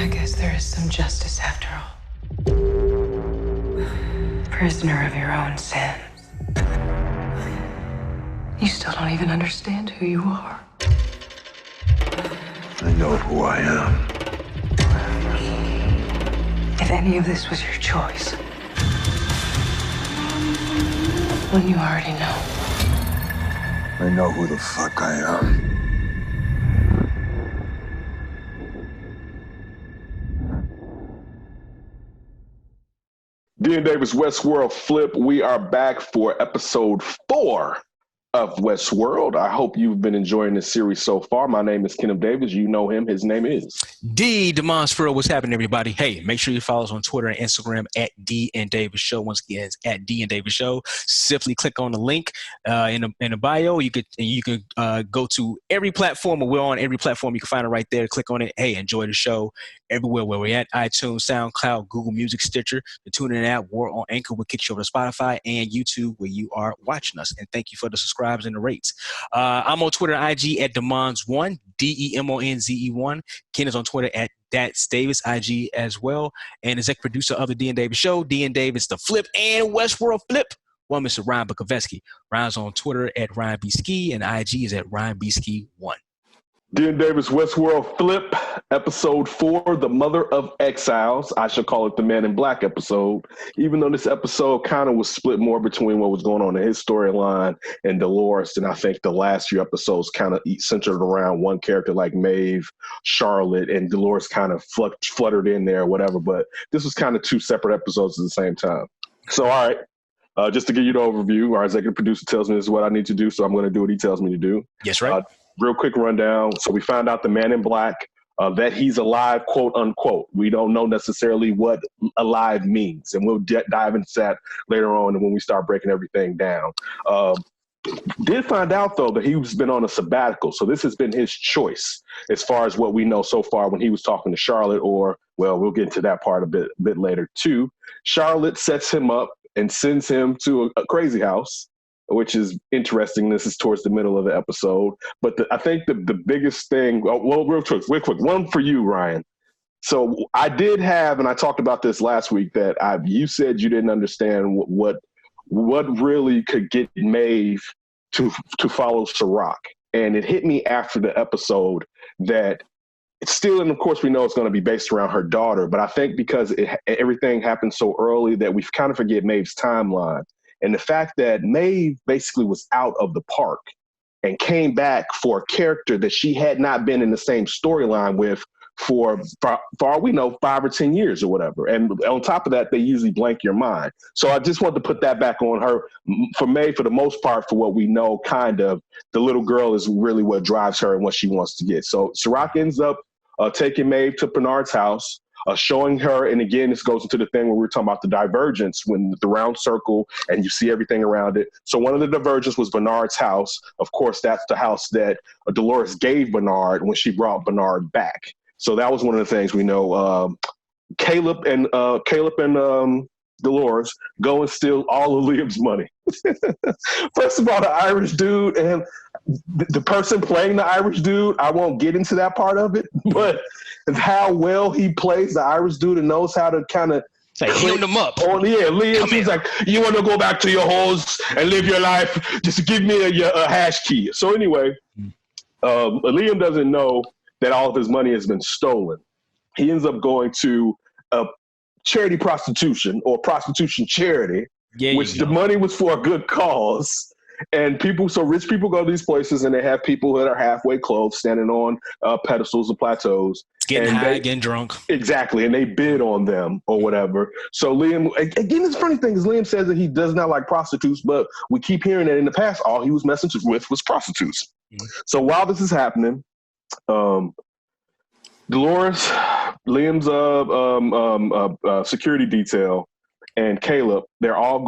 I guess there is some justice after all. Prisoner of your own sins. You still don't even understand who you are. I know who I am. If any of this was your choice, wouldn't you already know? I know who the fuck I am. Dean Davis, Westworld Flip. We are back for episode 4 of Westworld. I hope you've been enjoying this series so far. My name is Kenneth Davis. You know him. His name is D Demonstro. What's happening, everybody? Hey, make sure you follow us on Twitter and Instagram at D and Davis Show. Once again, it's at D and Davis Show. Simply click on the link in the bio. You can go to every platform, or we're on every platform. You can find it right there. Click on it. Hey, enjoy the show everywhere where we're at: iTunes, SoundCloud, Google Music, Stitcher, the TuneIn app. We're on Anchor. We'll kick you over to Spotify and YouTube where you are watching us. And thank you for the subscribes and the rates. I'm on Twitter and IG at Demons1, DEMONZE1. Ken is on Twitter at That's Davis, IG as well. And executive producer of the D and Davis Show, D and Davis, the Flip and Westworld Flip. Well, Mr. Ryan Bukoveski. Ryan's on Twitter at Ryan B. Ski, and IG is at Ryan B. Ski 1. Dean Davis, Westworld Flip, episode 4, The Mother of Exiles. I should call it the Man in Black episode, even though this episode kind of was split more between what was going on in his storyline and Dolores. And I think the last few episodes kind of centered around one character like Maeve, Charlotte, and Dolores kind of fluttered in there or whatever. But this was kind of 2 separate episodes at the same time. So, all right. Just to give you the overview, our executive producer tells me this is what I need to do, so I'm going to do what he tells me to do. Yes, right. Real quick rundown. So we found out the Man in Black, that he's alive, quote unquote. We don't know necessarily what alive means, and we'll dive into that later on when we start breaking everything down. Did find out, though, that he's been on a sabbatical, so this has been his choice as far as what we know so far when he was talking to Charlotte, or, well, we'll get into that part a bit later, too. Charlotte sets him up and sends him to a crazy house, which is interesting. This is towards the middle of the episode. But I think the biggest thing, well, real quick, one for you, Ryan. So I did have, and I talked about this last week, that you said you didn't understand what really could get Maeve to follow Sirach. And it hit me after the episode that it's still, and of course we know it's going to be based around her daughter, but I think because everything happened so early that we kind of forget Maeve's timeline. And the fact that Maeve basically was out of the park and came back for a character that she had not been in the same storyline with for all we know, 5 or 10 years or whatever. And on top of that, they usually blank your mind. So I just wanted to put that back on her. For Maeve, for the most part, for what we know, kind of, the little girl is really what drives her and what she wants to get. So Sirach ends up taking Maeve to Bernard's house, showing her, and again, this goes into the thing where we were talking about the divergence, when the round circle and you see everything around it. So one of the divergence was Bernard's house. Of course, that's the house that Dolores gave Bernard when she brought Bernard back. So that was one of the things we know. Caleb and Dolores go and steal all of Liam's money. First of all, the Irish dude and the person playing the Irish dude, I won't get into that part of it, but how well he plays the Irish dude and knows how to kind of heal them up. Liam, he's like, you want to go back to your holes and live your life? Just give me a hash key. So anyway, Liam doesn't know that all of his money has been stolen. He ends up going to a charity prostitution or prostitution charity, which the money was for a good cause. And rich people go to these places and they have people that are halfway clothed standing on pedestals or plateaus. Getting high, getting drunk. Exactly. And they bid on them or whatever. So Liam, again, this funny thing is Liam says that he does not like prostitutes, but we keep hearing that in the past, all he was messing with was prostitutes. Mm-hmm. So while this is happening, Dolores, Liam's security detail, and Caleb, they're all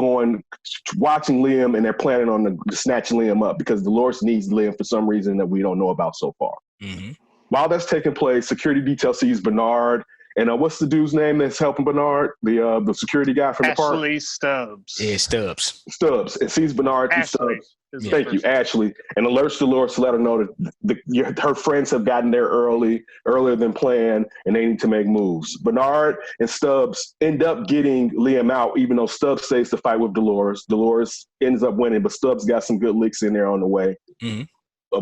watching Liam, and they're planning on snatching Liam up because Dolores needs Liam for some reason that we don't know about so far. Mm-hmm. While that's taking place, security detail sees Bernard And what's the dude's name that's helping Bernard? The security guy from the park? Ashley Stubbs. Yeah, Stubbs. Stubbs. And sees Bernard through Ashley. Stubbs. Thank you, Ashley. And alerts Dolores to let her know that her friends have gotten there earlier than planned, and they need to make moves. Bernard and Stubbs end up getting Liam out, even though Stubbs stays to fight with Dolores. Dolores ends up winning, but Stubbs got some good licks in there on the way. Mm-hmm.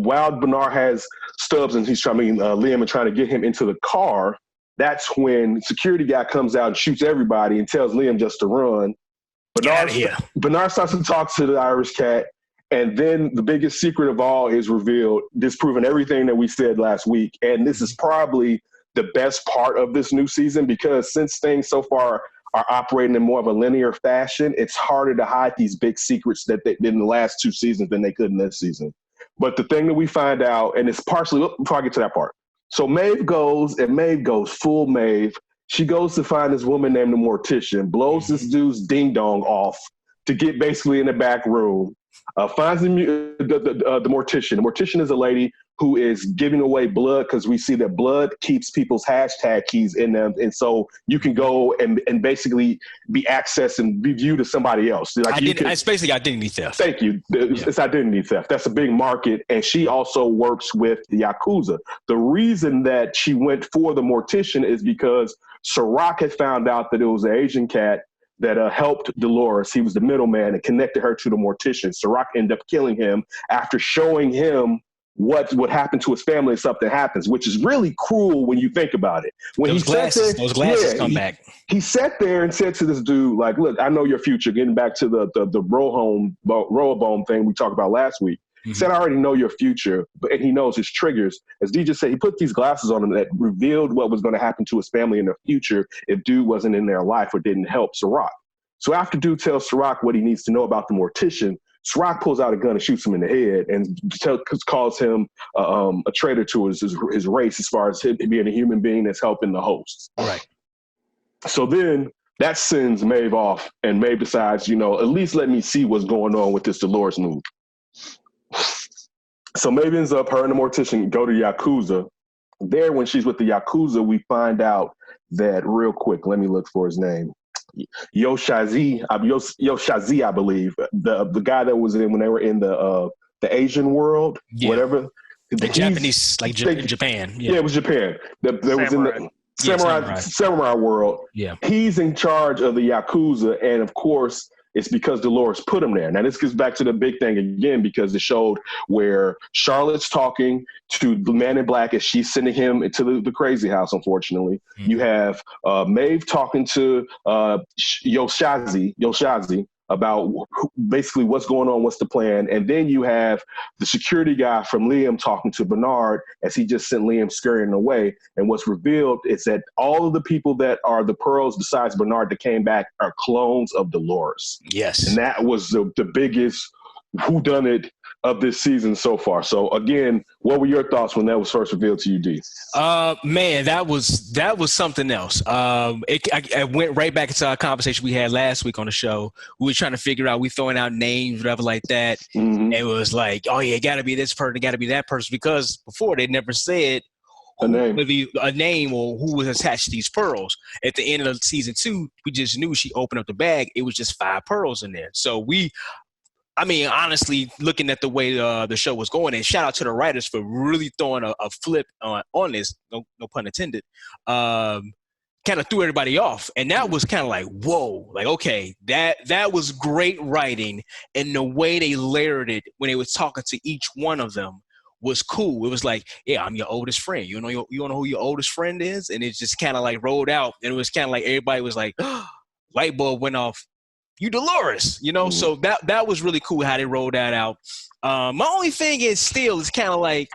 While Bernard has Stubbs and Liam and trying to get him into the car, that's when security guy comes out and shoots everybody and tells Liam just to run. Bernard starts to talk to the Irish cat. And then the biggest secret of all is revealed, disproving everything that we said last week. And this is probably the best part of this new season, because since things so far are operating in more of a linear fashion, it's harder to hide these big secrets that they did in the last 2 seasons than they could in this season. But the thing that we find out, and it's partially, before I get to that part. So Maeve goes full Maeve. She goes to find this woman named the Mortician, blows this dude's ding dong off to get basically in the back room. Finds the Mortician. The Mortician is a lady who is giving away blood, because we see that blood keeps people's hashtag keys in them. And so you can go and basically be accessed and be viewed as somebody else. It's basically identity theft. Thank you. It's identity theft. That's a big market. And she also works with the Yakuza. The reason that she went for the Mortician is because Sirach had found out that it was an Asian cat that helped Dolores. He was the middleman and connected her to the Mortician. Sirach ended up killing him after showing him what would happen to his family if something happens, which is really cruel when you think about it. When those glasses come back. He sat there and said to this dude, like, look, I know your future, getting back to the Rohabone thing we talked about last week. He said, I already know your future, and he knows his triggers. As DJ said, he put these glasses on him that revealed what was going to happen to his family in the future if dude wasn't in their life or didn't help Sirach. So after dude tells Sirach what he needs to know about the Mortician, Sirach pulls out a gun and shoots him in the head and calls him a traitor to his race, as far as him being a human being that's helping the hosts. Right. So then that sends Maeve off, and Maeve decides, at least let me see what's going on with this Dolores move. So Maeve ends up, her and the Mortician go to Yakuza. There, when she's with the Yakuza, we find out that, real quick, let me look for his name. Yoshazi, I believe, the guy that was in when they were in the Asian world, whatever. The Japanese, like Japan. Yeah, it was Japan. That was in the samurai world. Yeah. He's in charge of the Yakuza, and of course, it's because Dolores put him there. Now, this gets back to the big thing again, because it showed where Charlotte's talking to the man in black as she's sending him into the crazy house, unfortunately. Mm-hmm. You have Maeve talking to Yoshazi about basically what's going on, what's the plan. And then you have the security guy from Liam talking to Bernard as he just sent Liam scurrying away. And what's revealed is that all of the people that are the Pearls, besides Bernard, that came back, are clones of Dolores. Yes. And that was the biggest whodunit of this season so far. So again, what were your thoughts when that was first revealed to you, D? Man, that was something else. I went right back into our conversation we had last week on the show. We were trying to figure out, we throwing out names, whatever like that. Mm-hmm. It was like, oh yeah, it got to be this person, it got to be that person, because before they never said a name or who was attached to these pearls. At the end of season 2, we just knew she opened up the bag. It was just 5 pearls in there. So honestly, looking at the way the show was going, and shout out to the writers for really throwing a flip on this, no pun intended, kind of threw everybody off. And that was kind of like, whoa, like, okay, that was great writing. And the way they layered it when they were talking to each one of them was cool. It was like, yeah, I'm your oldest friend. You know who your oldest friend is? And it just kind of like rolled out. And it was kind of like everybody was like, light bulb went off. You Dolores, so that was really cool how they rolled that out. My only thing is still, it's kind of like,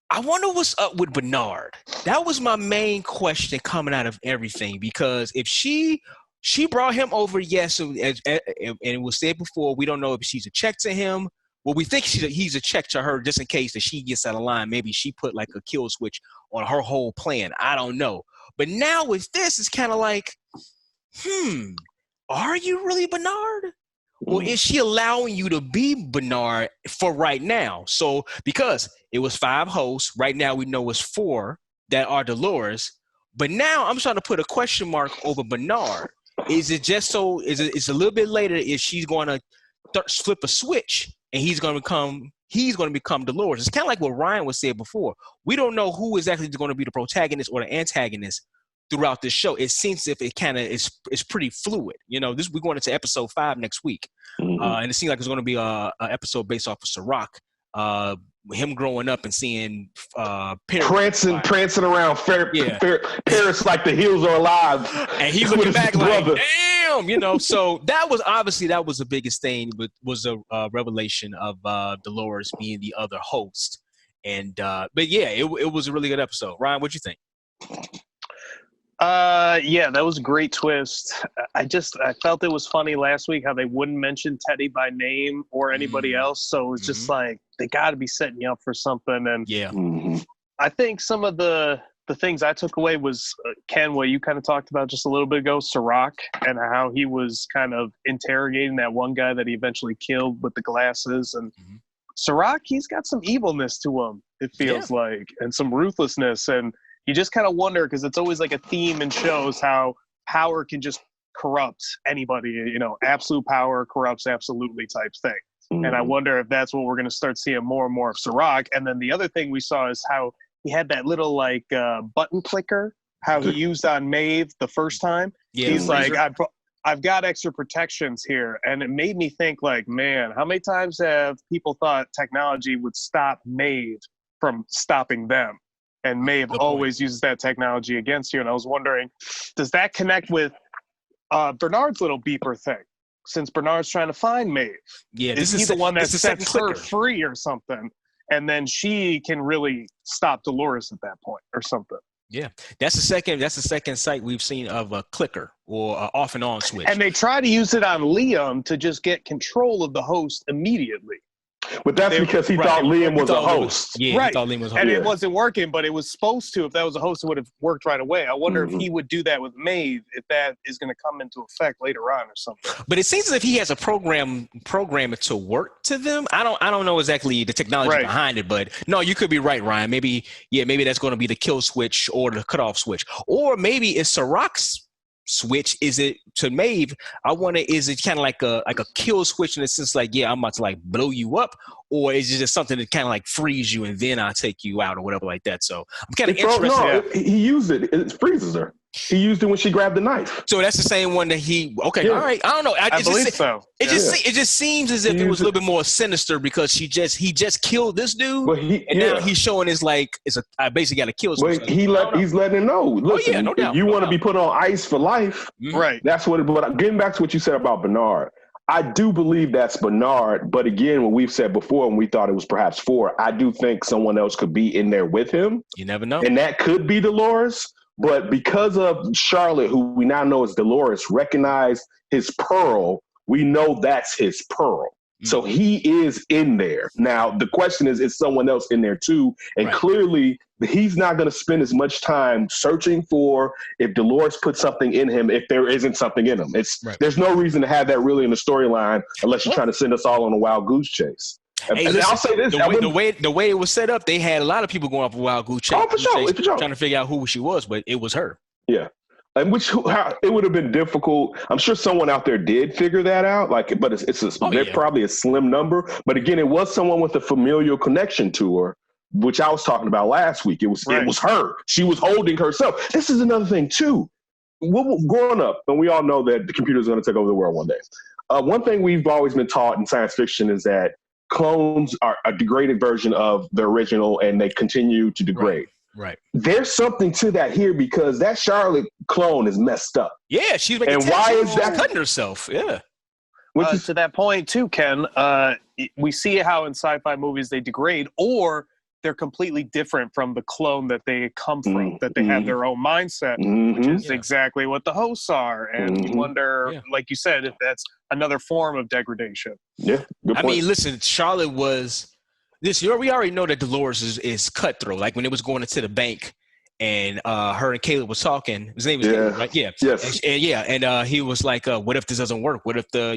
I wonder what's up with Bernard. That was my main question coming out of everything, because if she brought him over, yes, and it was said before, we don't know if she's a check to him. Well, we think he's a check to her just in case that she gets out of line. Maybe she put like a kill switch on her whole plan. I don't know. But now with this, it's kind of like, are you really Bernard? Or is she allowing you to be Bernard for right now? So, because it was 5 hosts, right now we know it's 4 that are Dolores. But now I'm trying to put a question mark over Bernard. Is it just so? It's a little bit later? Is she's going to flip a switch and he's going to become Dolores? It's kind of like what Ryan was saying before. We don't know who exactly is going to be the protagonist or the antagonist throughout this show. It seems as if it kind of is pretty fluid. You know, we're going into episode 5 next week, and it seems like it's going to be a episode based off of Sirach. Him growing up and seeing Paris prancing around Paris like the hills are alive, and he looking back like, damn, you know. So that was the biggest thing, but was a revelation of Dolores being the other host. And but yeah, it was a really good episode. Ryan, what'd you think? Yeah, that was a great twist. I felt it was funny last week how they wouldn't mention Teddy by name or anybody else. So it's just like, they got to be setting you up for something. And yeah, I think some of the things I took away was, Ken, what you kind of talked about just a little bit ago, Sirach, and how he was kind of interrogating that one guy that he eventually killed with the glasses. And Sirach, he's got some evilness to him, it feels like, and some ruthlessness. And you just kind of wonder, because it's always like a theme in shows, how power can just corrupt anybody, you know, absolute power corrupts absolutely type thing. And I wonder if that's what we're going to start seeing more and more of Sirach. And then the other thing we saw is how he had that little like button clicker, how he used on Maeve the first time. Yeah, he's like, I've got extra protections here. And it made me think like, man, how many times have people thought technology would stop Maeve from stopping them? And Maeve always uses that technology against you. And I was wondering, does that connect with Bernard's little beeper thing? Since Bernard's trying to find Maeve, is he the one that sets her free or something? And then she can really stop Dolores at that point or something. Yeah, that's the second site we've seen of a clicker or an off and on switch. And they try to use it on Liam to just get control of the host immediately. But that's because he thought Liam was a host. Yeah, right. He thought Liam was a host. And it wasn't working, but it was supposed to. If that was a host, it would have worked right away. I wonder if he would do that with Maeve, if that is going to come into effect later on or something. But it seems as if he has a program it to work to them. I don't know exactly the technology behind it, but no, you could be right, Ryan. Maybe that's going to be the kill switch or the cutoff switch. Or maybe it's Sirach's switch. Is it to Maeve? I wonder, is it kind of like a kill switch in the sense like, yeah, I'm about to like blow you up, or is it just something that kind of like frees you and then I'll take you out or whatever like that? So I'm kind of interested. No, he used it. It freezes her. He used it when she grabbed the knife. So that's the same one that all right. I don't know. I believe so. It just seems as if it was a little bit more sinister because he just killed this dude, now he's showing his like I basically got to kill. Well, he's letting him know. Listen, no doubt. If you want to be put on ice for life, right? That's what. But getting back to what you said about Bernard, I do believe that's Bernard. But again, what we've said before, and we thought it was perhaps 4, I do think someone else could be in there with him. You never know, and that could be Dolores. But because of Charlotte, who we now know is Dolores, recognized his pearl, we know that's his pearl. So he is in there. Now, the question is someone else in there too? And clearly, he's not going to spend as much time searching for if Dolores put something in him if there isn't something in him. There's no reason to have that really in the storyline unless you're trying to send us all on a wild goose chase. Hey, listen, I'll say this: the way it was set up, they had a lot of people going off a wild goose chase, for sure. Trying to figure out who she was, but it was her. Yeah, and it would have been difficult. I'm sure someone out there did figure that out. But it's probably a slim number. But again, it was someone with a familial connection to her, which I was talking about last week. It was her. She was holding herself. This is another thing too. Growing up, and we all know that the computer is going to take over the world one day. One thing we've always been taught in science fiction is that clones are a degraded version of the original and they continue to degrade. Right. There's something to that here because that Charlotte clone is messed up. Yeah, she's making why is that cutting herself? Yeah. To that point too, Ken, we see how in sci-fi movies they degrade or they're completely different from the clone that they come from, that they have their own mindset, which is exactly what the hosts are. And you wonder, like you said, if that's another form of degradation. Yeah, good point. I mean, listen, Charlotte was this year. We already know that Dolores is cutthroat. Like when it was going into the bank and her and Caleb was talking. His name was Caleb, right? Yeah. Yes. And he was like, what if this doesn't work? What if the,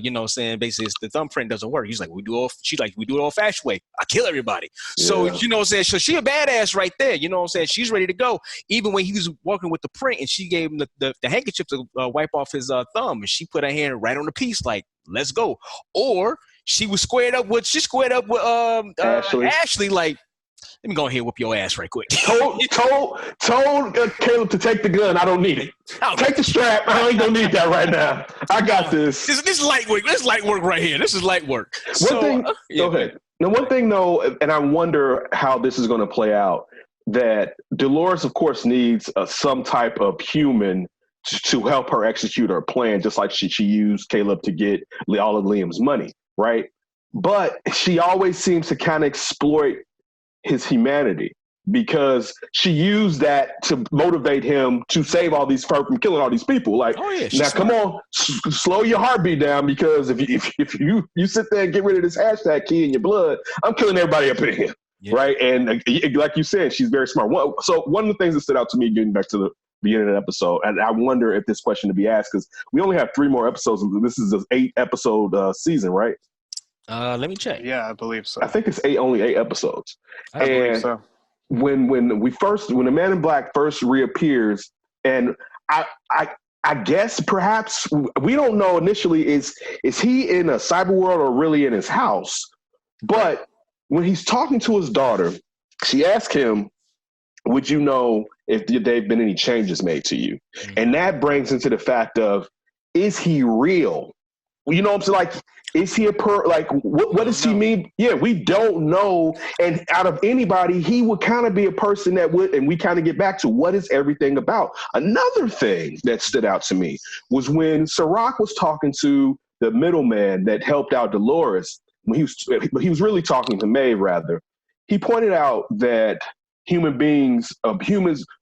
basically it's the thumbprint doesn't work? He's like, we do it old fashioned way. I kill everybody. So, so she a badass right there. She's ready to go. Even when he was working with the print and she gave him the handkerchief to wipe off his thumb, and she put her hand right on the piece, like, let's go. Or she squared up with Ashley, like, let me go ahead and whoop your ass right quick. Told Caleb to take the gun. I don't need it. Take the strap. I ain't gonna need that right now. I got this. This is light work. This is light work right here. This is light work. Go ahead. Now, one thing though, and I wonder how this is going to play out. That Dolores, of course, needs some type of human to help her execute her plan, just like she used Caleb to get all of Liam's money, right? But she always seems to kind of exploit his humanity, because she used that to motivate him to save all these from killing all these people. Like, now come on, slow your heartbeat down, because if you sit there and get rid of this hashtag key in your blood, I'm killing everybody up in here. Yeah. Right. And like you said, she's very smart. So one of the things that stood out to me, getting back to the beginning of the episode, and I wonder if this question to be asked, because we only have 3 more episodes. This is an 8-episode season, right? Let me check. Yeah, I believe so. I think it's only 8 episodes. I believe so. When the Man in Black first reappears, and I guess perhaps we don't know initially, is he in a cyber world or really in his house? But when he's talking to his daughter, she asked him, would you know if there've been any changes made to you? Mm-hmm. And that brings into the fact of, is he real? You know what I'm saying? Like, is he what does he mean? Yeah, we don't know. And out of anybody, he would kind of be a person that would, and we kind of get back to what is everything about. Another thing that stood out to me was when Sirach was talking to the middleman that helped out Dolores, when he was really talking to Maeve, rather. He pointed out that humans,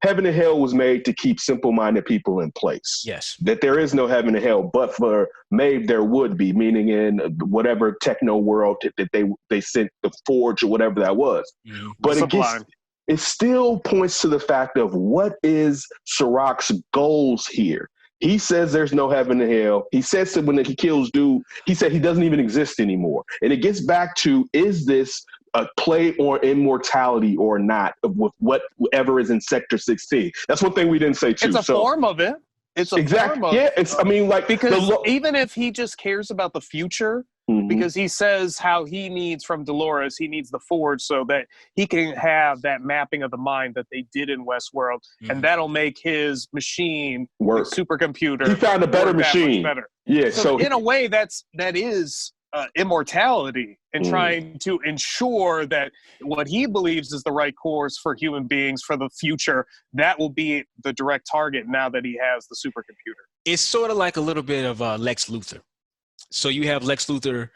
heaven and hell was made to keep simple-minded people in place. Yes. That there is no heaven and hell, but for Maeve, there would be, meaning in whatever techno world that they sent the Forge or whatever that was. Mm-hmm. But it still points to the fact of what is Sirach's goals here. He says there's no heaven and hell. He says that when he kills dude, he said he doesn't even exist anymore. And it gets back to, is this a play on immortality or not, with whatever is in Sector 16? That's one thing we didn't say too. It's a form of it. It's a form of it. Yeah, because even if he just cares about the future, mm-hmm. because he says how he needs from Dolores, he needs the Forge so that he can have that mapping of the mind that they did in Westworld, mm-hmm. and that'll make his machine work. Supercomputer. He found a better machine. Better. Yeah. So in a way, that is immortality, and trying to ensure that what he believes is the right course for human beings for the future, that will be the direct target now that he has the supercomputer. It's sort of like a little bit of Lex Luthor. So you have Lex Luthor,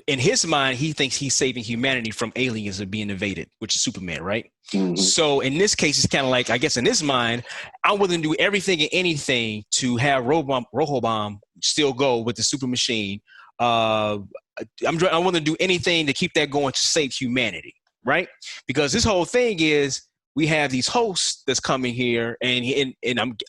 in his mind, he thinks he's saving humanity from aliens that are being invaded, which is Superman, right? Mm-hmm. So in this case, it's kind of like, I guess in his mind, I'm willing to do everything and anything to have Rohobomb still go with the super machine. I'm willing to do anything to keep that going to save humanity, right? Because this whole thing is, we have these hosts that's coming here, and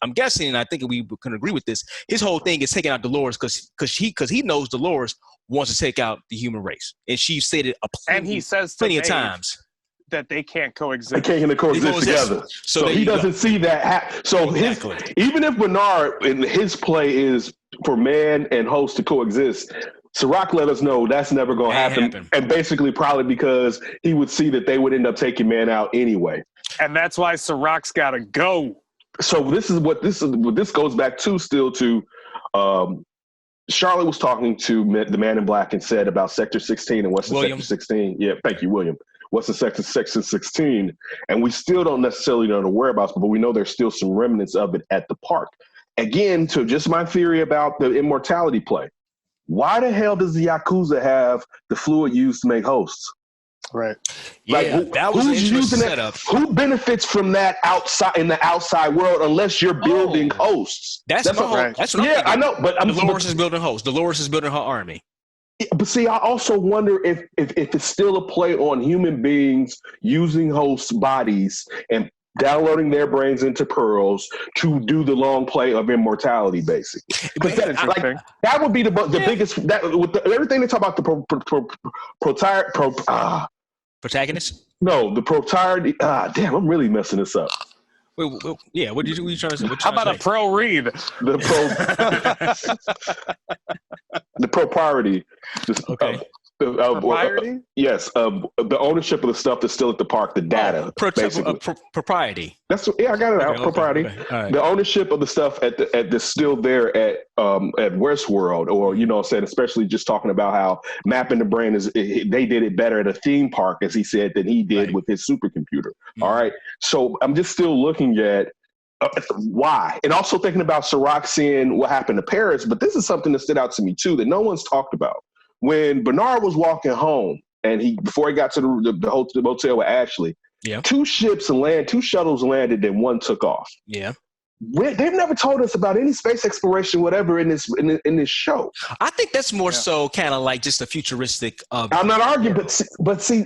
I'm guessing, and I think we can agree with this. His whole thing is taking out Dolores because he knows Dolores wants to take out the human race, and she said it and he says plenty of times that they can't coexist. They can't coexist together. So he doesn't see that. So exactly. Even if Bernard in his play is for man and host to coexist, Sirach let us know that's never going to happen. And basically probably because he would see that they would end up taking man out anyway. And that's why Sirach's got to go. So this goes back to Charlotte was talking to the Man in Black and said about Sector 16 and what's the Sector 16. Yeah, thank you, William. What's the Sector 16? And we still don't necessarily know the whereabouts, but we know there's still some remnants of it at the park. Again, to just my theory about the immortality play. Why the hell does the Yakuza have the fluid used to make hosts? Right. Yeah, that was an interesting setup. Who benefits from that in the outside world unless you're building hosts? That's what I'm thinking. I know, but Dolores is building hosts. Dolores is building her army. But see, I also wonder if it's still a play on human beings using host bodies and downloading their brains into pearls to do the long play of immortality, basically. Because that would be the biggest. That with everything they talk about protagonist. No, the propriety. Damn, I'm really messing this up. Wait, yeah. What you trying to say? How about a pro read? The propriety. Okay. Propriety? Yes, the ownership of the stuff that's still at the park, the data, basically. Propriety. I got it out. Propriety. Okay. Right. The ownership of the stuff at the still there at Westworld, or saying, especially just talking about how mapping the brain they did it better at a theme park, as he said, than he did with his supercomputer. Mm-hmm. All right, so I'm just still looking at why, and also thinking about Sirach seeing what happened to Paris. But this is something that stood out to me too that no one's talked about. When Bernard was walking home, and before he got to the motel with Ashley, two shuttles landed, and one took off. Yeah. They've never told us about any space exploration, whatever, in this show. I think that's more so kind of like just a futuristic. I'm not arguing, but see,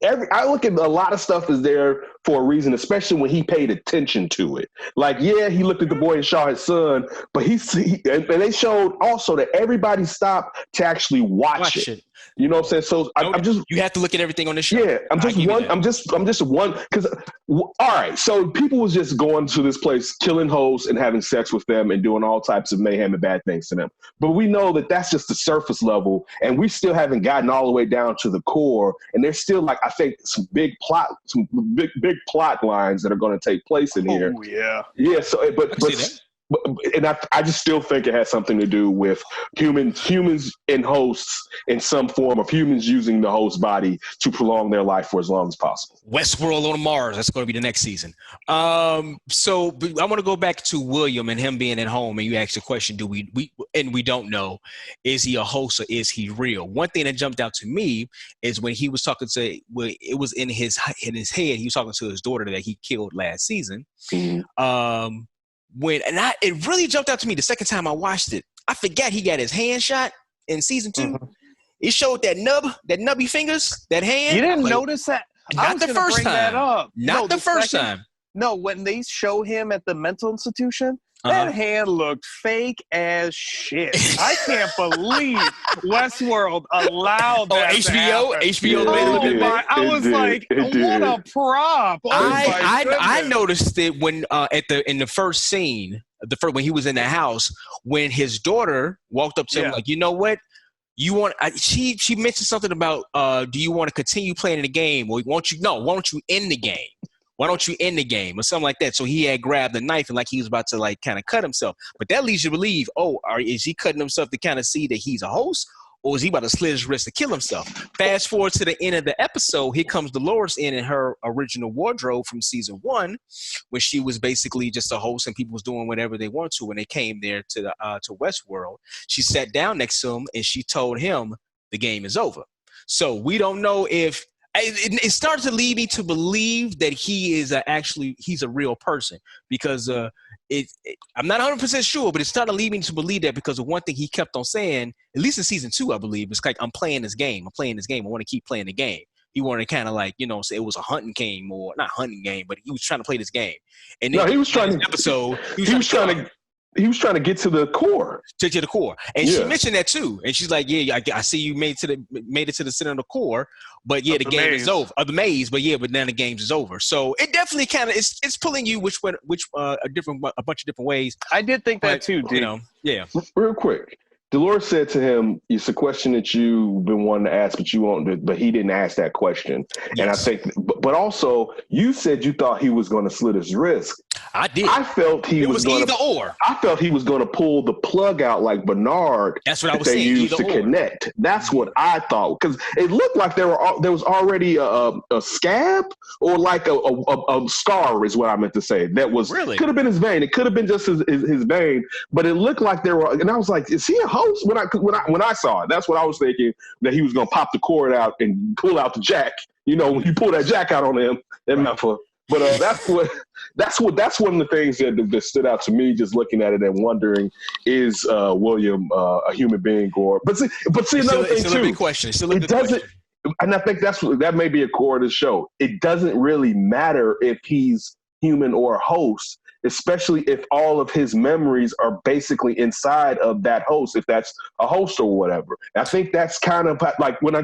I look at a lot of stuff is there for a reason, especially when he paid attention to it. Like, yeah, he looked at the boy and saw his son, but and they showed also that everybody stopped to actually watch it. You know what I'm saying? So I'm just, you have to look at everything on the show. Yeah, I'm just one because all right. So people was just going to this place, killing hosts and having sex with them and doing all types of mayhem and bad things to them. But we know that that's just the surface level, and we still haven't gotten all the way down to the core. And there's still, like, I think some big plot lines that are going to take place in here. Oh yeah, yeah. So, and I just still think it has something to do with humans and hosts in some form of humans using the host body to prolong their life for as long as possible. Westworld on Mars. That's going to be the next season. So I want to go back to William and him being at home. And you asked the question, we don't know, is he a host or is he real? One thing that jumped out to me is when he was talking it was in his head, he was talking to his daughter that he killed last season. Mm-hmm. It really jumped out to me the second time I watched it. I forgot he got his hand shot in season 2. Mm-hmm. It showed that nubby fingers, that hand. You didn't notice that? Not the first time. Not the first time. No, when they show him at the mental institution, that hand looked fake as shit. I can't believe Westworld allowed that. HBO made it. I was like, what a prop! I noticed it when in the first scene, when he was in the house, when his daughter walked up to him like, you know what? She mentioned something about do you want to continue playing the game, or why don't you end the game? Why don't you end the game or something like that? So he had grabbed the knife and like he was about to like kind of cut himself. But that leads you to believe, is he cutting himself to kind of see that he's a host, or is he about to slit his wrist to kill himself? Fast forward to the end of the episode, here comes Dolores in her original wardrobe from season 1, when she was basically just a host and people was doing whatever they wanted to when they came there to Westworld. She sat down next to him and she told him the game is over. So we don't know if it started to lead me to believe that he is he's a real person, because I'm not 100% sure, but it started to lead me to believe that because of one thing he kept on saying, at least in season 2, I believe, it's like, I'm playing this game. I want to keep playing the game. He wanted to kind of like, say it was a hunting game, or not hunting game, but he was trying to play this game. And then he was trying to get to the core. To the core. And she mentioned that too. And she's like, yeah, I see you made it to the center of the core, but yeah, the game is over. Of the maze, but then the game is over. So it definitely kind of it's pulling you a bunch of different ways. I did think that too, dude. Yeah. Real quick. Dolores said to him, it's a question that you've been wanting to ask, but he didn't ask that question. Yes. And I think, but also you said you thought he was going to slit his wrist. I did. I felt he was either or. I felt he was going to pull the plug out like Bernard. That's what I was saying. They used to connect. That's what I thought, because it looked like there was already a scab or like a scar is what I meant to say. That was really could have been his vein. It could have been just his vein, but it looked like there were. And I was like, is he a host? When I saw it, that's what I was thinking, that he was going to pop the cord out and pull out the jack. When you pull that jack out on him, But that's one of the things that stood out to me, just looking at it and wondering, is William a human being, or but see another thing too. It doesn't, and I think that may be a core of the show. It doesn't really matter if he's human or a host, especially if all of his memories are basically inside of that host, if that's a host or whatever. I think that's kind of like I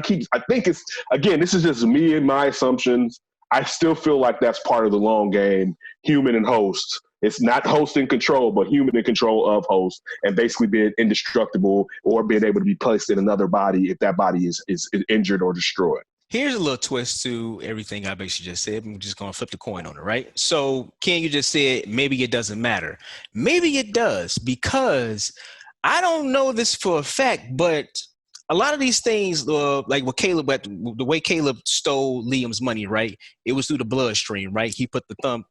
think it's, again, this is just me and my assumptions. I still feel like that's part of the long game, human and host. It's not host in control, but human in control of host, and basically being indestructible or being able to be placed in another body if that body is injured or destroyed. Here's a little twist to everything I basically just said. I'm just going to flip the coin on it, right? So, Ken, you just said maybe it doesn't matter. Maybe it does, because I don't know this for a fact, but a lot of these things, like with Caleb, the way Caleb stole Liam's money, right? It was through the bloodstream, right? He put the thumb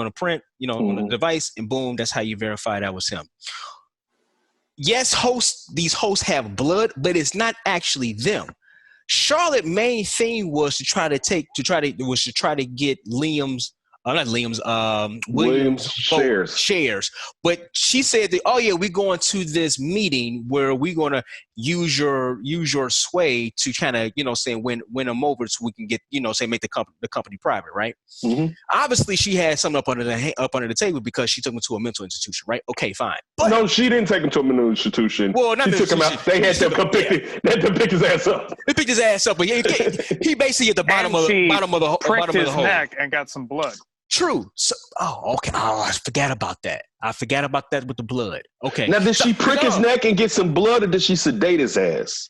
on a print, on the device, and boom, that's how you verify that was him. Yes, these hosts have blood, but it's not actually them. Charlotte's main thing was to try to get Williams shares. But she said that, oh yeah, we're going to this meeting where we're going to use your sway to kind of, win them over so we can get, make the company private, right? Mm-hmm. Obviously she had something up under the table because she took him to a mental institution, right? Okay, fine. But no, she didn't take him to a mental institution. Well, not she took him out. They had to come pick his ass up. They picked his ass up, but he basically at the bottom of the pricked his hole. neck and got some blood. True. So, okay. Oh, I forgot about that. With the blood. Okay. Now, did she prick his neck and get some blood, or did she sedate his ass?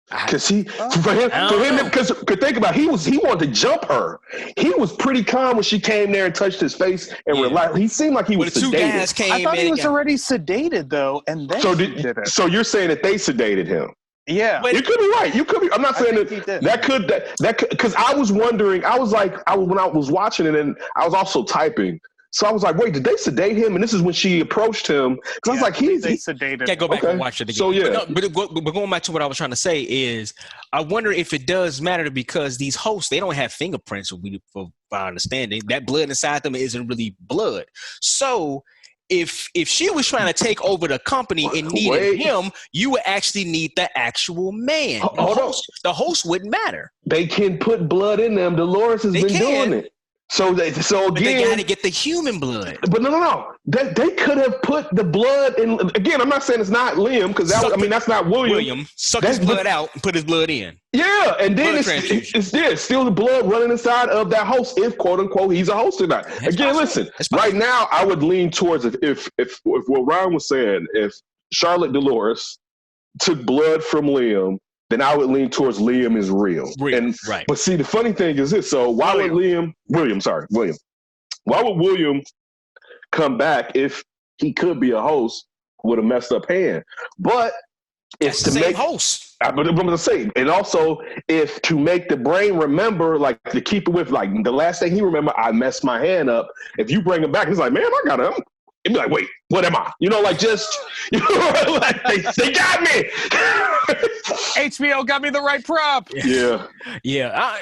Because think about it, he wanted to jump her. He was pretty calm when she came there and touched his face and relaxed. He seemed like he was sedated. Two guys came I thought he was already sedated though, and then did it. So you're saying that they sedated him? Yeah, you could be right. You could be. I'm not saying that could because I was wondering. I was like, when I was watching it, and I was also typing. So I was like, wait, did they sedate him? And this is when she approached him. Because I was like, they sedated. Can't go back and watch it again. So yeah, but going back to what I was trying to say is, I wonder if it does matter because these hosts, they don't have fingerprints. For our understanding, that blood inside them isn't really blood. So if she was trying to take over the company and needed him, you would actually need the actual man. The host wouldn't matter. They can put blood in them. Dolores has been doing it. So again, they got to get the human blood. But no. They could have put the blood in. Again, I'm not saying it's not Liam because that's not William. Suck his blood out and put his blood in. Yeah, and then it's still the blood running inside of that host, if quote unquote he's a host or not. Again, listen. Right now, I would lean towards if what Ryan was saying, if Charlotte Dolores took blood from Liam, then I would lean towards Liam is real. Right. But see, the funny thing is this. So why would William. Why would William come back if he could be a host with a messed up hand? But it's to make host. I'm going to say, and also if to make the brain remember, like to keep it with, like the last thing he remember, I messed my hand up. If you bring him back, he's like, man, I got him. He'd be like, wait, what am I? Like they got me. HBO got me the right prop. Yeah.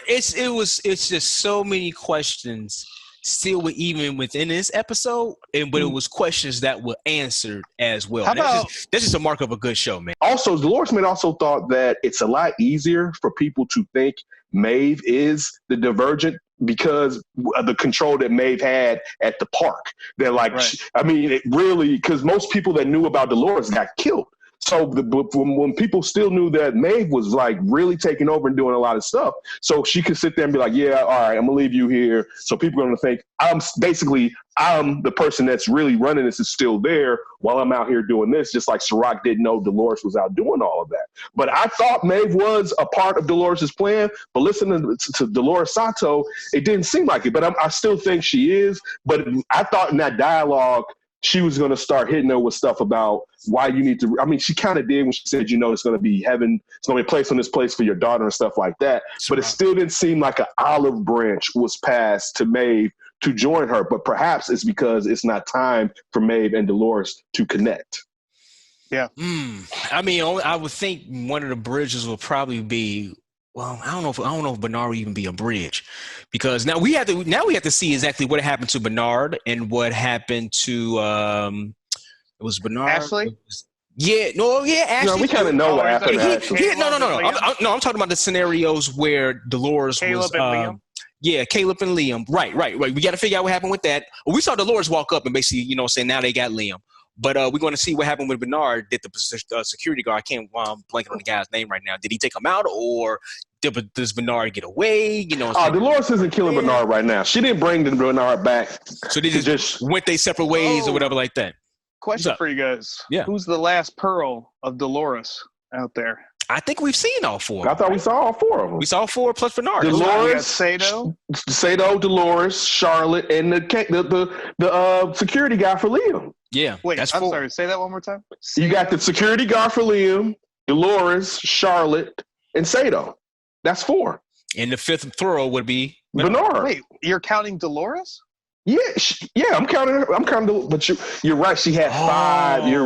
It's just so many questions still even within this episode, but it was questions that were answered as well. That's just a mark of a good show, man. Also, Dolores May also thought that it's a lot easier for people to think Maeve is the Divergent because of the control that Maeve had at the park. They're like, it really, because most people that knew about Dolores got killed. So when people still knew that Maeve was like really taking over and doing a lot of stuff, so she could sit there and be like, yeah, all right, I'm gonna leave you here. So people are gonna think I'm the person that's really running this is still there while I'm out here doing this, just like Sirach didn't know Dolores was out doing all of that. But I thought Maeve was a part of Dolores' plan, but listening to Dolores Sato, it didn't seem like it. But I still think she is. But I thought in that dialogue, she was going to start hitting her with stuff about why you need to. I mean, she kind of did when she said, it's going to be heaven. It's going to be a place on this place for your daughter and stuff like that. But it still didn't seem like an olive branch was passed to Maeve to join her. But perhaps it's because it's not time for Maeve and Dolores to connect. Yeah. I mean, I would think one of the bridges will probably be. Well, I don't know if Bernard would even be a bridge, because now we have to see exactly what happened to Bernard and what happened to it was Bernard. Ashley? Ashley. No, we kind of know what happened to Ashley. No. I'm talking about the scenarios where Dolores Caleb was. And Liam? Yeah, Caleb and Liam. Right. We got to figure out what happened with that. We saw Dolores walk up and basically, saying now they got Liam. But we're going to see what happened with Bernard. Did the security guard, I can't blanking on the guy's name right now. Did he take him out, or does Bernard get away? Dolores isn't killing Bernard right now. She didn't bring the Bernard back. So they just went their separate ways or whatever like that. Question for you guys. Yeah. Who's the last pearl of Dolores out there? I think we've seen all four. I thought we saw all four of them. We saw 4 plus Bernard. Dolores, Sato, Dolores, Charlotte, and the security guy for Liam. Yeah. Wait, that's I'm 4. sorry. Say that one more time. You got the security guard for Liam, Dolores, Charlotte, and Sato. That's 4. And the 5th throw would be Bernard. Wait, you're counting Dolores? Yeah, I'm counting her. But you're right. She had 5. You're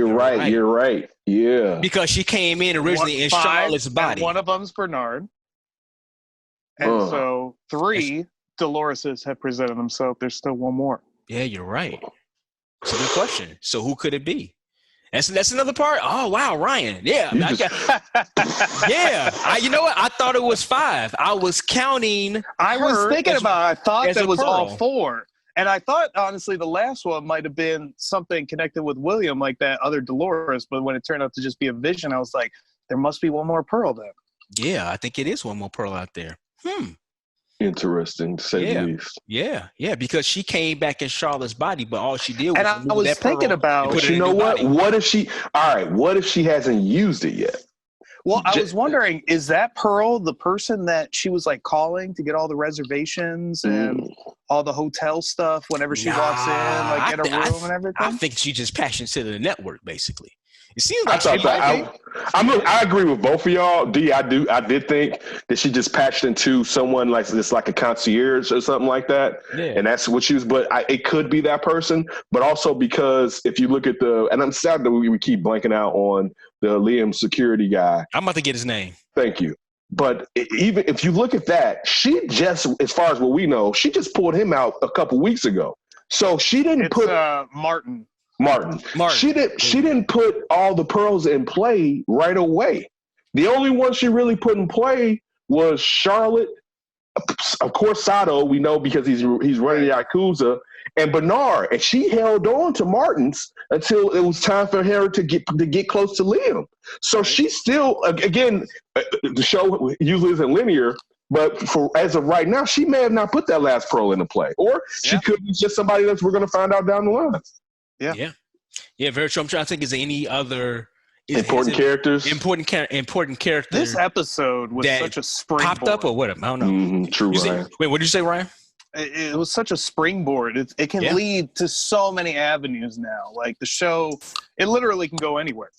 right. Yeah. Because she came in originally in Charlotte's body. One of them's Bernard. And so 3 Doloreses have presented themselves. There's still one more. Yeah, you're right. It's a good question. So who could it be? That's another part. Oh wow, Ryan. Yeah, you know what? I thought it was 5. I was counting. I thought that was all 4. And I thought, honestly, the last one might have been something connected with William, like that other Dolores. But when it turned out to just be a vision, I was like, there must be one more pearl then. Yeah, I think it is one more pearl out there. Interesting, to say the least. Yeah, because she came back in Charlotte's body, but all she did was I was thinking about, but you know what? What if she hasn't used it yet? Well, I was wondering, is that Pearl the person that she was like calling to get all the reservations and all the hotel stuff whenever she walks in, like get a room and everything? I think she just passionate to the network, basically. It seems like I agree with both of y'all. I did think that she just patched into someone like this, like a concierge or something like that. Yeah. And that's what she was. But it could be that person. But also because if you look at and I'm sad that we keep blanking out on the Liam security guy. I'm about to get his name. Thank you. But even if you look at that, she just, as far as what we know, she just pulled him out a couple weeks ago. So she didn't put Martin. She didn't put all the pearls in play right away. The only one she really put in play was Charlotte. Of course, Sato, we know because he's running the Yakuza, and Bernard. And she held on to Martin's until it was time for her to get close to Liam. So she's still, again, the show usually isn't linear, but as of right now, she may have not put that last pearl into play. Or she could be just somebody that we're going to find out down the line. Yeah, very true. I'm trying to think, is there any other important characters? Important characters. This episode was such a springboard. Popped up or what? I don't know. True, Ryan. Wait, what did you say, Ryan? It was such a springboard. It can lead to so many avenues now. Like the show, it literally can go anywhere.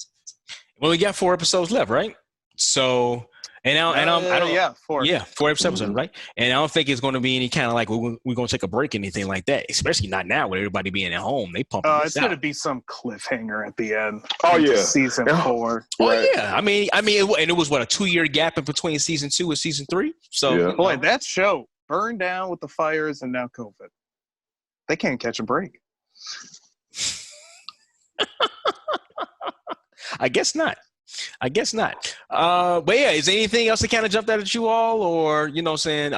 Well, we got 4 episodes left, right? So, I don't. 4 episodes, right? And I don't think it's going to be any kind of like we're going to take a break, or anything like that. Especially not now with everybody being at home. They pump. It's going to be some cliffhanger at the end. Oh yeah, season 4. Oh yeah. I mean, and it was what, a 2-year gap in between season 2 and season 3. So boy, that show burned down with the fires and now COVID. They can't catch a break. I guess not. But yeah, is there anything else that kind of jumped out at you all, or anything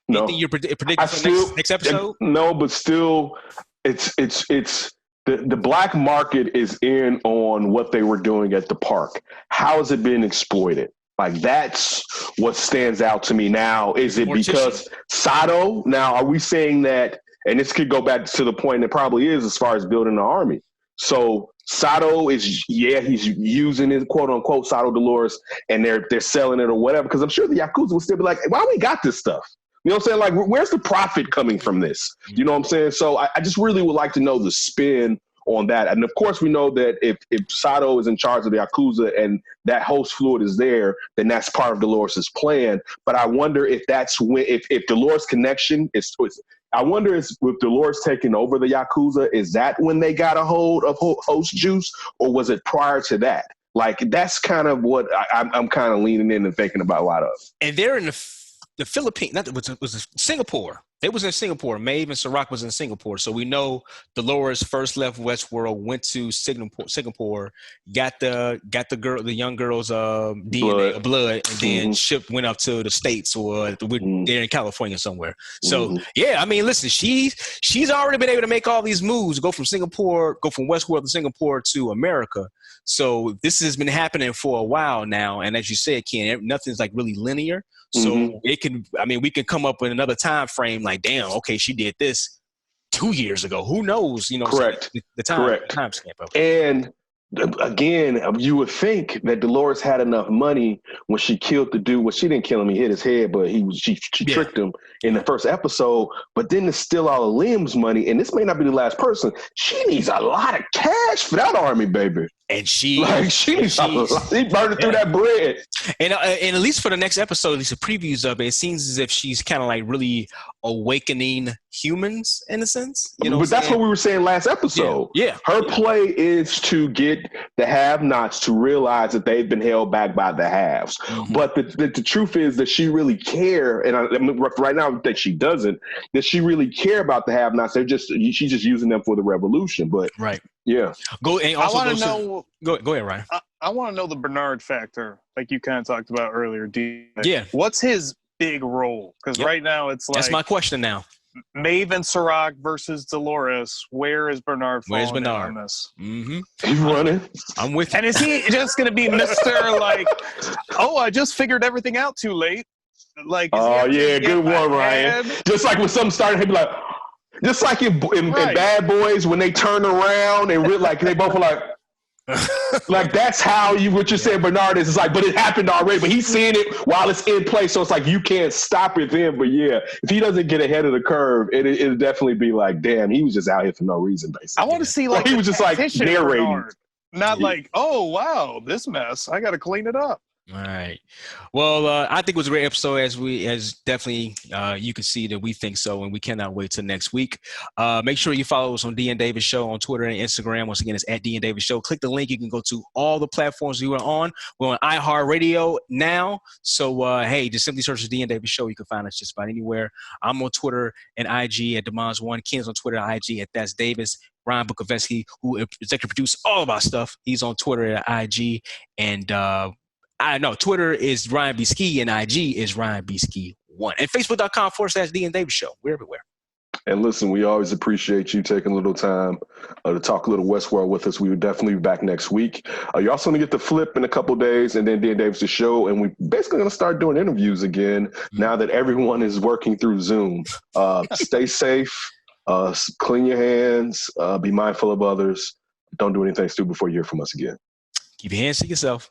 you're predicting for next episode? No, but still, it's the black market is in on what they were doing at the park. How has it been exploited? Like, that's what stands out to me now. Is it because Sato? Now, are we saying that? And this could go back to the point that probably is as far as building the army. So Sato is, he's using his quote unquote Sato Dolores, and they're selling it or whatever. Because I'm sure the Yakuza will still be like, why we got this stuff? You know what I'm saying? Like, where's the profit coming from this? You know what I'm saying? So I just really would like to know the spin on that. And of course, we know that if Sato is in charge of the Yakuza and that host fluid is there, then that's part of Dolores' plan. But I wonder if that's when, if Dolores' connection is, I wonder if with Dolores taking over the Yakuza, is that when they got a hold of host juice, or was it prior to that? Like, that's kind of what I'm kind of leaning in and thinking about a lot of. And they're in the the Philippines, not was Singapore. They was in Singapore. Maeve and Sirach was in Singapore. So we know Dolores first left Westworld, went to Singapore, got the young girl's DNA or blood, and then shipped went up to the States or they're in California somewhere. So yeah, I mean, listen, she's already been able to make all these moves, go from Westworld to Singapore to America. So this has been happening for a while now, and as you said, Ken, nothing's like really linear. So we can come up with another time frame like, damn, okay, she did this 2 years ago. Who knows? Correct. The time stamp of it. And again, you would think that Dolores had enough money when she killed the dude. Well, she didn't kill him; he hit his head, but she tricked him in the first episode. But then to steal all of Liam's money, and this may not be the last person. She needs a lot of cash for that army, baby. And she needs a lot. He burned through that bread. And at least for the next episode, at least the previews of it, it seems as if she's kind of like really awakening humans in a sense. But that's what we were saying last episode. Yeah. Her play is to get the have-nots to realize that they've been held back by the haves. But the truth is that she really care, and I mean, right now that she doesn't, that she really care about the have-nots. She's just using them for the revolution. But right. Yeah. I want to know. Go ahead, Ryan. I want to know the Bernard factor, like you kind of talked about earlier. Yeah. What's his big role? Because right now it's like that's my question now. Maeve and Sirach versus Dolores. Where is Bernard? Where's Bernard? On this? He's running. I'm with you. And is he just going to be Mr. like? Oh, I just figured everything out too late. Like. Oh yeah, good one, Ryan. Just like when something started, he'd be like. Just like in Bad Boys when they turn around and like they both are like that's how what you're saying Bernard is. It's like, but it happened already, but he's seeing it while it's in place. So it's like you can't stop it then. But yeah, if he doesn't get ahead of the curve, it'll definitely be like, damn, he was just out here for no reason, basically. I want to see like he was just like narrating. Bernard, not like, oh wow, this mess, I got to clean it up. All right. Well, I think it was a great episode as definitely you can see that we think so, and we cannot wait till next week. Make sure you follow us on D and Davis Show on Twitter and Instagram. Once again, it's at D and Davis Show. Click the link. You can go to all the platforms we are on. We're on iHeartRadio now. So, hey, just simply search the D and Davis Show. You can find us just about anywhere. I'm on Twitter and IG at Demons1. Ken's on Twitter and IG at That's Davis. Ryan Bukovetsky, who executive produces all of our stuff, he's on Twitter and IG. And I know Twitter is Ryan B. Ski and IG is Ryan B. Ski 1. And Facebook.com/D and Davis Show. We're everywhere. And listen, we always appreciate you taking a little time to talk a little Westworld with us. We will definitely be back next week. You're also going to get the flip in a couple days and then Dan Davis' show. And we're basically going to start doing interviews again now that everyone is working through Zoom. Stay safe. Clean your hands. Be mindful of others. Don't do anything stupid before you hear from us again. Keep your hands to yourself.